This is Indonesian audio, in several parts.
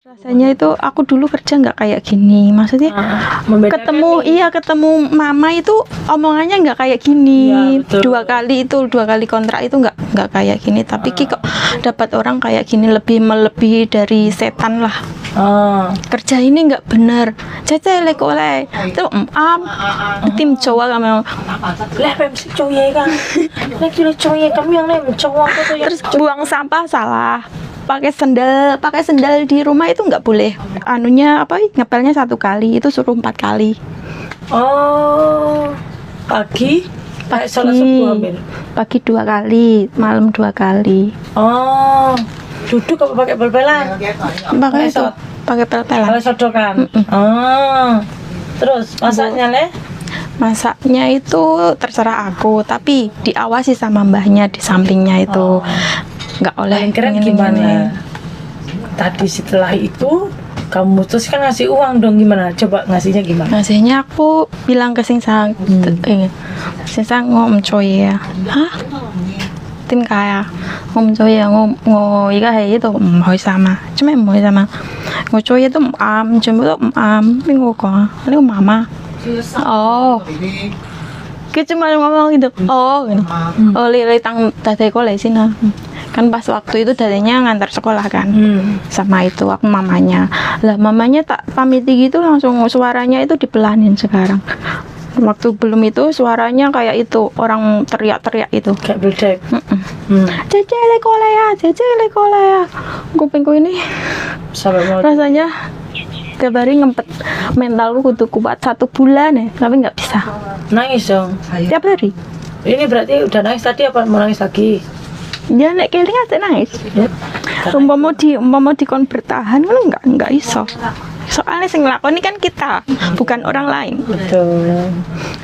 Rasanya itu aku dulu kerja nggak kayak gini, maksudnya ketemu mama itu omongannya nggak kayak gini. Ya, dua kali kontrak itu nggak kayak gini, tapi kok dapat orang kayak gini melebihi dari setan lah. Kerja ini nggak bener, cece lek oleh itu tim cowok kamu lah MC cowok kan lek cowok kamu yang lain cowok tuh yang terus buang sampah salah, pakai sendal di rumah itu nggak boleh, anunya apa ngepelnya 1 kali itu suruh 4 kali. Pagi sholat subuh ambil pagi 2 kali, malam 2 kali. Duduk apa pakai pel-pelan? Pakai pel-pelan. Kalau sodokan. Terus masaknya Masaknya itu terserah aku, tapi diawasi sama mbahnya di sampingnya itu. Nggak oleh. Paling keren gimana? Tadi setelah itu kamu mutuskan ngasih uang dong, gimana? Coba ngasihnya gimana? Ngasihnya aku bilang ke Singsang, Singsang ngom coy ya. Hah? Tin kaya ngom coy ya ngom 이거 해 itu唔開心啊？做咩唔開心啊？我做嘢都唔啱，全部都唔啱，邊個講啊？呢個媽媽。Dia cuma ngomong gitu. Li tadi kolej sih nah. Kan pas waktu itu dadanya ngantar sekolah kan, sama itu aku mamanya. Lah mamanya tak pamit gitu langsung suaranya itu dipelanin sekarang. Waktu belum itu suaranya kayak itu orang teriak-teriak itu. Kayak beledek. Cece lekole ya. Kupingku ini rasanya tiap hari ngempet, mentalku kudu kuat 1 bulan ya, tapi nggak bisa. Nangis dong. Tiap hari. Ini berarti udah nangis tadi apa mau nangis lagi? Ya nek keling aja nangis. Umpama dikon bertahan kan enggak iso. Soalnya sing nglakoni kan kita, bukan orang lain. Betul.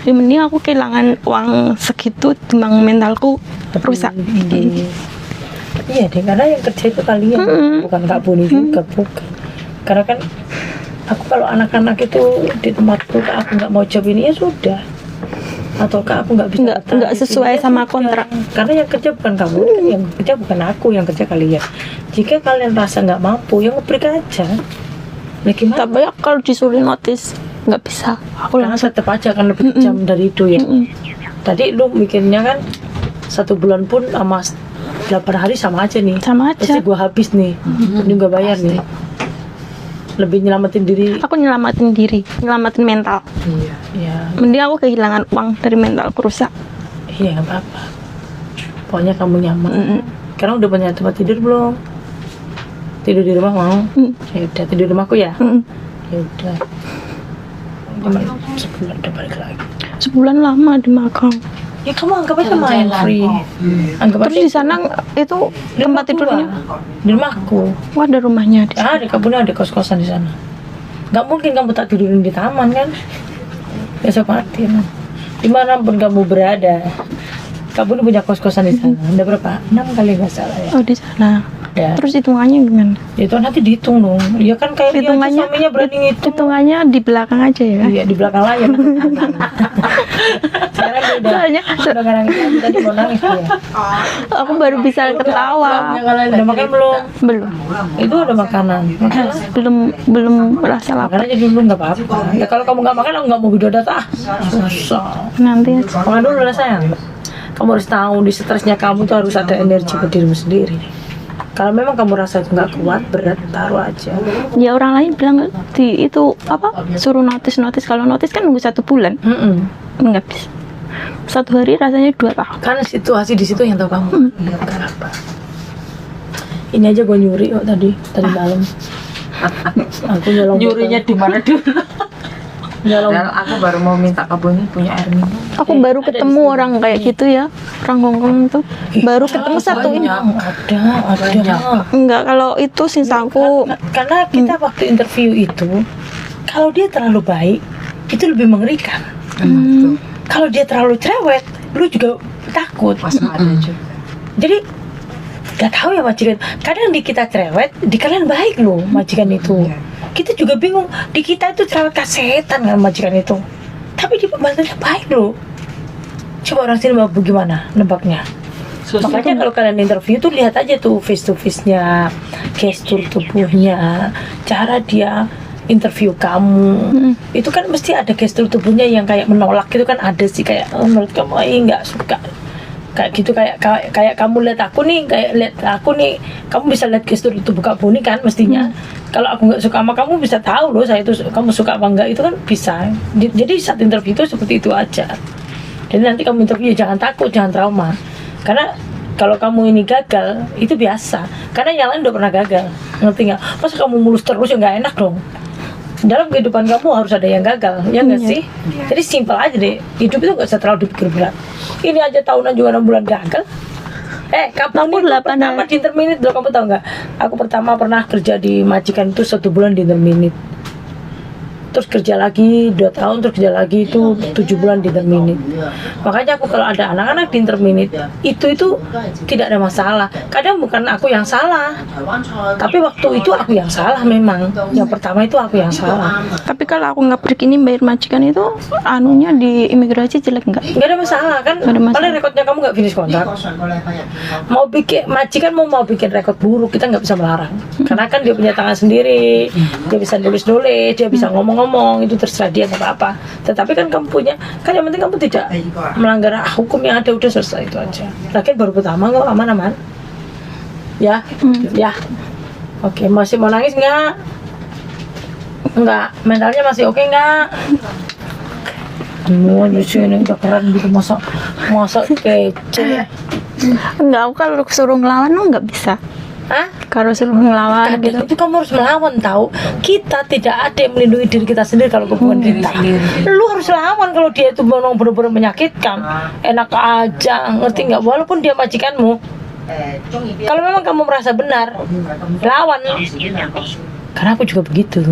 Jadi mending aku kehilangan uang segitu timbang mentalku rusak. Iya deh, karena yang kerja itu kalian, bukan Kak Buni juga, bukan. Karena kan aku kalau anak-anak itu di tempatku, aku nggak mau job ini ya sudah. Atau aku nggak bisa nggak sesuai sama kontrak. Karena yang kerja bukan kamu, yang kerja bukan aku, yang kerja kalian. Jika kalian rasa nggak mampu, yang ngebreak aja. Nah, gimana? Tapi kalau disuruh notis nggak bisa. Aku Karena tetap aja kan lebih kejam dari itu ya. Tadi lu mikirnya kan 1 bulan pun sama 8 hari sama aja nih. Sama aja. Pasti gua habis nih. Ini gua bayar nih. Lebih nyelamatin diri. Aku nyelamatin diri, nyelamatin mental. Iya. Mending aku kehilangan uang dari mentalku rusak. Iya, nggak apa-apa. Pokoknya kamu nyaman. Sekarang udah punya tempat tidur belum? Tidur di rumah mau? Ya udah, tidur di rumahku ya. Ya udah. Sebulan udah balik lagi. Sebulan lama di Makau. Ya kamu anggap aja main free. Anggap Terus di sana itu tempat tidurnya di rumahku. wah ada rumahnya di sana. Ada kebun, ada kos-kosan di sana. Gak mungkin kamu tak tidurin di taman kan? Besok mati. Dimanapun kamu berada, kamu punya kos-kosan di sana. Ada berapa? 6 kali nggak salah ya. Oh di sana. Ya. Terus hitungannya gimana? Itu nanti dihitung dong. Ya kan kayak Hitungannya suaminya berani ngitung. hitungannya di belakang aja ya. Iya di belakang layar. Sekarang dia udah nangis tadi mau nangis dia. Aku baru bisa ketawa. Udah makan belum? Belum. Itu ada makanan. belum merasa lapar. Makan aja dulu nggak apa-apa. Ya kalau kamu nggak makan, aku nggak mau video data. Susah. Nanti aja. Makan dulu lah sayang. Kamu harus tahu di stresnya kamu tuh harus ada energi ke dirimu sendiri. Kalau memang kamu rasa itu nggak kuat, berat, taruh aja. Ya orang lain bilang di itu apa suruh notis. Kalau notis kan nunggu 1 bulan. Nggak bisa. 1 hari rasanya 2 tahun. Karena situasi di situ yang tahu kamu. Nggak apa. Ini aja gue nyuri kok tadi malam. Aku nyolong. Nyurinya di mana dulu? Nyolong. Dan aku baru mau minta kebunnya punya air minum. Aku baru ketemu orang kayak gitu ya, orang Hongkong itu. Baru ketemu satu ini. Ada. Enggak, kalau itu Singsangku. Karena kita waktu interview itu, kalau dia terlalu baik, itu lebih mengerikan. Kalau dia terlalu cerewet, lu juga takut. Pas ada juga. Jadi gak tahu ya majikan. Kadang di kita cerewet, di kalian baik loh majikan itu. Kita juga bingung, di kita itu cerewet kasetan kan majikan itu. Tapi di pembantunya baik loh. Coba orang sini mau gimana nebaknya? Makanya kalau kalian interview tuh lihat aja tuh face to face-nya, gestur tubuhnya, cara dia interview kamu. Itu kan mesti ada gestur tubuhnya yang kayak menolak gitu kan, ada sih kayak menurut kamu nggak suka kayak gitu, kayak kamu lihat aku nih, kamu bisa lihat gestur tubuh kamu nih kan mestinya. Kalau aku nggak suka sama kamu bisa tahu loh saya itu kamu suka apa enggak, itu kan bisa. Jadi saat interview itu seperti itu aja. Jadi nanti kamu interview jangan takut, jangan trauma, karena kalau kamu ini gagal itu biasa, karena yang lain udah pernah gagal, ngerti nggak? Masa kamu mulus terus ya nggak enak dong. Dalam kehidupan kamu harus ada yang gagal, ya nggak sih? Jadi simpel aja deh, hidup itu nggak usah terlalu dipikir berat. Ini aja tahunan juga 6 bulan gagal. Kamu nih pertama di interminute loh, kamu tahu nggak? Aku pertama pernah kerja di majikan itu 1 bulan di interminute. Terus kerja lagi 2 tahun, terus kerja lagi itu 7 bulan di interminute. Makanya aku kalau ada anak-anak di interminute itu tidak ada masalah. Kadang bukan aku yang salah, tapi waktu itu aku yang salah memang. Yang pertama itu aku yang salah. Tapi kalau aku nggak begini bayar majikan itu anunya di imigrasi jelek nggak? Nggak ada masalah kan? Nggak ada masalah. Paling rekodnya kamu nggak finish kontrak. Mau bikin majikan mau bikin rekod buruk kita nggak bisa melarang. Karena kan dia punya tangan sendiri, dia bisa nulis-nulis, dia bisa ngomong-ngomong, itu terserah dia nggak apa-apa. Tetapi kan kamu punya, kan yang penting kamu tidak melanggar hukum yang ada, udah selesai itu aja. Lagian baru pertama kok, aman-aman. Ya, ya. Oke, masih mau nangis nggak? Enggak, mentalnya masih oke nggak? Semua justru ini udah keren gitu, masa kece. Enggak, aku kalau suruh ngelawan nggak bisa. Hah? Kalau suruh ngelawan Kadang gitu. itu kamu harus melawan, tahu. Kita tidak ada yang melindungi diri kita sendiri kalau hubungan kita. Lu harus lawan kalau dia itu memang benar-benar menyakitkan. Enak aja, ngerti nggak? Walaupun dia majikanmu. Kalau memang kamu merasa benar, lawan. Karena aku juga begitu.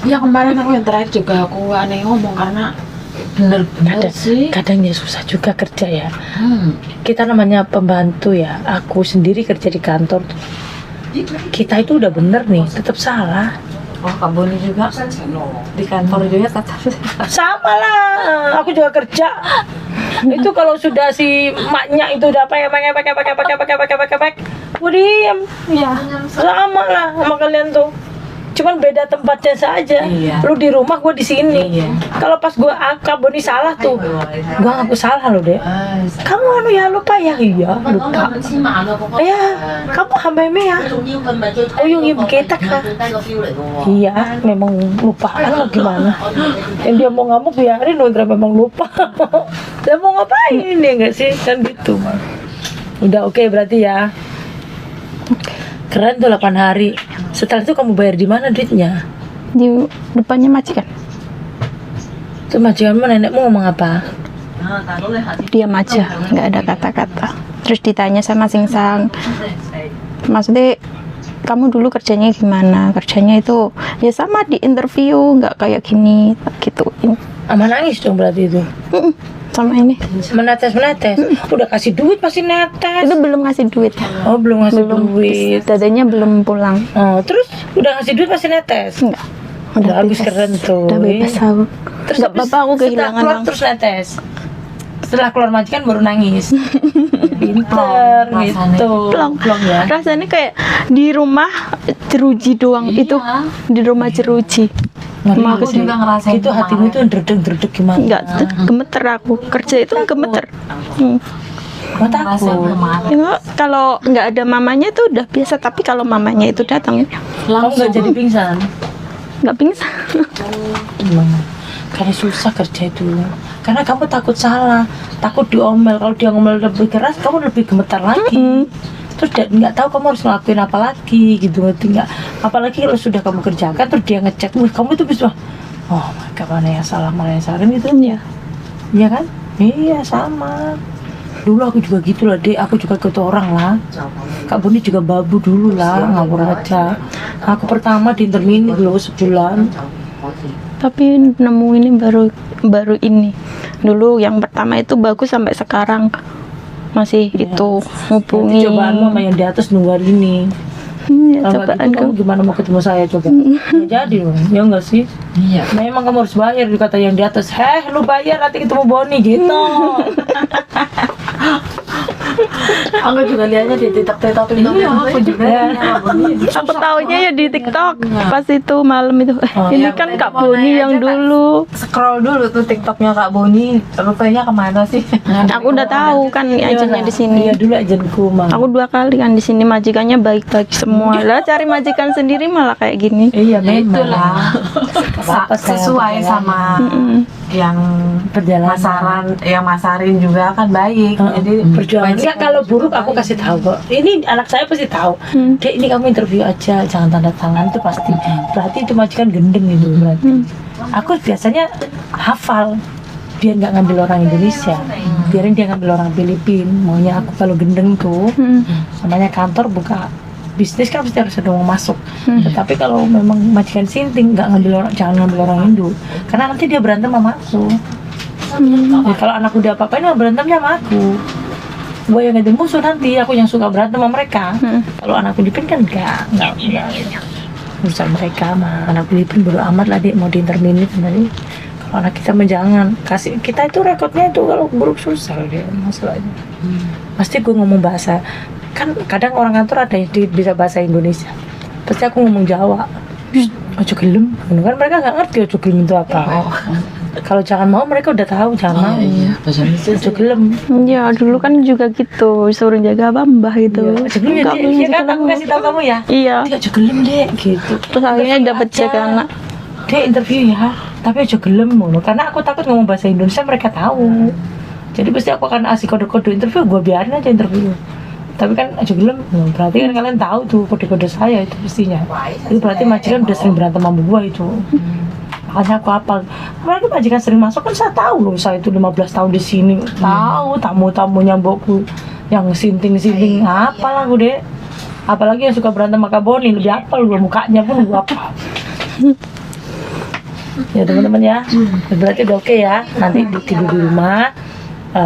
Ya kemarin aku yang terakhir juga aku aneh ngomong karena bener-bener sih. Kadang ya susah juga kerja ya. Kita namanya pembantu ya. Aku sendiri kerja di kantor tuh. Kita itu udah bener nih, tetap salah. Oh, Kak Boni juga di kantor juga tetap Sama lah, aku juga kerja. Itu kalau sudah si maknya itu udah pakai, gue diem. iya. Sama lah sama kalian tuh. Cuman beda tempatnya saja. Iya. Lu di rumah, gue di sini. Iya. Kalau pas gue Kak Boni salah tuh, gue ngaku salah loh deh. Kamu anu ya lupa ya, iya lupa. Ya, kamu hamba ya. Oh yung ibu kita kah? Iya, memang lupa kan mau gimana? Yang dia mau ngamuk biarin, Indra memang lupa. Dia mau ngapain ini nggak sih kan gitu. Udah oke berarti ya. Keren tuh 8 hari. Setelah itu kamu bayar di mana duitnya? Di depannya majikan. Tuh majikanmu, nenekmu ngomong apa? Diam aja, nggak ada kata-kata. Terus ditanya sama Singsang, maksudnya kamu dulu kerjanya gimana? Kerjanya itu ya sama di interview, nggak kayak gini gitu. Ama nangis dong berarti itu. Sama ini Menetes. Udah kasih duit pasti netes. itu belum ngasih duit. Oh belum ngasih duit. Dadanya belum pulang. Oh terus udah ngasih duit pasti netes. Enggak. Bagus, keren tuh. Udah bebas aku. Terus Nggak apa-apa aku setelah kehilangan keluar uang. terus netes. Setelah keluar majikan baru nangis. Pinter gitu. Plong ya. Rasanya kayak di rumah jeruji doang itu. Di rumah jeruji. Aku juga ngerasain itu hatimu itu dredeg gimana? Enggak, gemeter aku. Kerja itu gemeter. Gua takut. Enggak, kalau nggak ada mamanya itu udah biasa, tapi kalau mamanya itu datang Kamu nggak jadi pingsan? nggak pingsan. Gimana? Karena susah kerja itu. Karena kamu takut salah, takut diomel. Kalau dia ngomel lebih keras, kamu lebih gemetar lagi. Terus nggak tahu kamu harus ngelakuin apa lagi gitu, ngerti nggak? Apalagi kalau sudah kamu kerjakan, terus dia ngecek, wih kamu itu bisa, oh my god, mana yang salah, mana yang salah gitu. Iya. Iya kan? Iya sama. Dulu aku juga gitu lah, Dek. Aku juga ikut orang lah. Kak Boni juga babu dulu lah, ngawur aja. Aku pertama di interminit loh sebulan. Tapi nemu ini baru ini. Dulu yang pertama itu bagus sampai sekarang masih itu hubungi. Nanti cobaanmu sama yang di atas nunggu hari ini. Ya, Kalau nggak cobaan gitu, kamu gimana mau ketemu saya coba? Nggak jadi loh, ya nggak sih? Iya. Memang kamu harus bayar, dikata yang di atas. Lu bayar nanti ketemu Boni gitu. Aku juga lihatnya di TikTok Iya, aku juga. Aku taunya ya di TikTok pas itu malam itu. Ini ya, kan udah, Kak mau Boni nanya yang aja, Kak. dulu. Scroll dulu tuh TikToknya Kak Boni, rupanya kemana sih? Aku udah tahu kan ajennya di sini. Iya dulu ajenku mah. Aku 2 kali kan di sini, majikannya baik-baik semua. Lah cari majikan sendiri malah kayak gini. Iya Ya memang. itulah. Apa-apa, sayang, Sesuai perjalanan. sama Mm-mm. yang Perjalanan. yang masarin juga kan baik. Jadi Perjuangan. banyak Enggak, kalau buruk aku kasih tahu kok. Ini anak saya pasti tahu. Dek, ini kamu interview aja, jangan tanda tangan itu pasti. Berarti itu majikan gendeng itu berarti. Aku biasanya hafal. Biar nggak ngambil orang Indonesia, biarin dia ngambil orang Filipina. Maunya aku kalau gendeng tuh, namanya kantor buka bisnis kan pasti harus ada uang masuk. Tetapi kalau memang majikan sinting nggak ngambil orang, jangan ngambil orang Indo, karena nanti dia berantem sama aku. Ya, kalau anak udah apa-apain berantemnya sama aku. Gue yang jadi musuh nanti, aku yang suka berantem sama mereka. Kalau anak Filipina kan enggak. Urusan mereka mah anak Filipina bodo amat lah dia mau diinterminit tadi. Kalau anak kita mah jangan kasih, kita itu rekodnya itu kalau buruk susah dia masalahnya. Pasti gue ngomong bahasa, kan kadang orang kantor ada yang bisa bahasa Indonesia, pasti aku ngomong Jawa. Ojo gelem, kan mereka nggak ngerti ojo gelem itu apa. Kalau jangan mau mereka udah tahu jangan mau. Ojo gelem. Ya dulu kan juga gitu, suruh jaga bambah gitu. Ojo gelem ya, Dek. Iya kan aku kasih tahu kamu ya. Iya. Dia ojo gelem deh gitu. Terus akhirnya dapat jaga anak. Dia interview ya, tapi aja gelem mulu. Karena aku takut ngomong bahasa Indonesia mereka tahu. Jadi pasti aku akan kasih kode-kode interview, gue biarin aja interview. Tapi kan aja gelem, berarti kan kalian tahu tuh kode-kode saya itu pastinya. Itu berarti majikan udah sering berantem sama gue itu. Makanya aku hafal. Apalagi majikan sering masuk kan saya tahu loh, saya itu 15 tahun di sini. Tahu tamu-tamunya mbokku yang sinting-sinting apalah gue deh. Apalagi yang suka berantem sama Kak Boni, lebih hafal gue mukanya pun gue hafal. Ya teman-teman ya, berarti udah oke ya. Nanti tidur di rumah,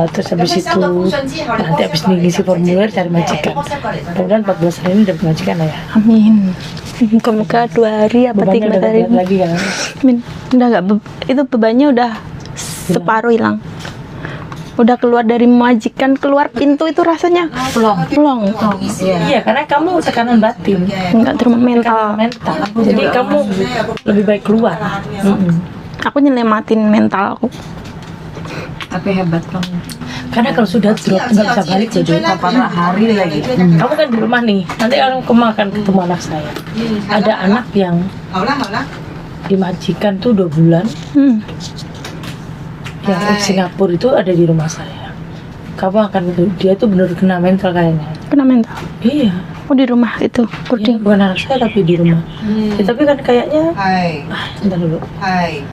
terus habis itu nanti habis ini ngisi formulir cari majikan. Kemudian 14 hari ini udah majikan lah ya. Amin. Moga-moga 2 hari apa Bebannya 3 udah hari. berat lagi kan. Amin. Udah nggak itu bebannya udah separuh hilang. Udah keluar dari majikan, keluar pintu itu rasanya plong. Iya, karena kamu tekanan batin, Enggak terima tekanan mental. mental. Jadi kamu lebih baik keluar. Aku nyelamatin mental aku. Tapi hebat kamu. Karena kalau sudah drop nggak bisa balik jadi. Berapa hari lagi? Kamu kan di rumah nih, nanti kamu akan ketemu anak saya. Ada anak yang dimajikan tuh 2 bulan, yang Singapura itu ada di rumah saya. Kamu akan, dia tuh bener kena mental kayaknya. Kena mental. Iya, Oh di rumah itu iya, kurdi. bukan anak saya tapi di rumah. Ya, tapi kan kayaknya, Hai, bentar dulu. hai.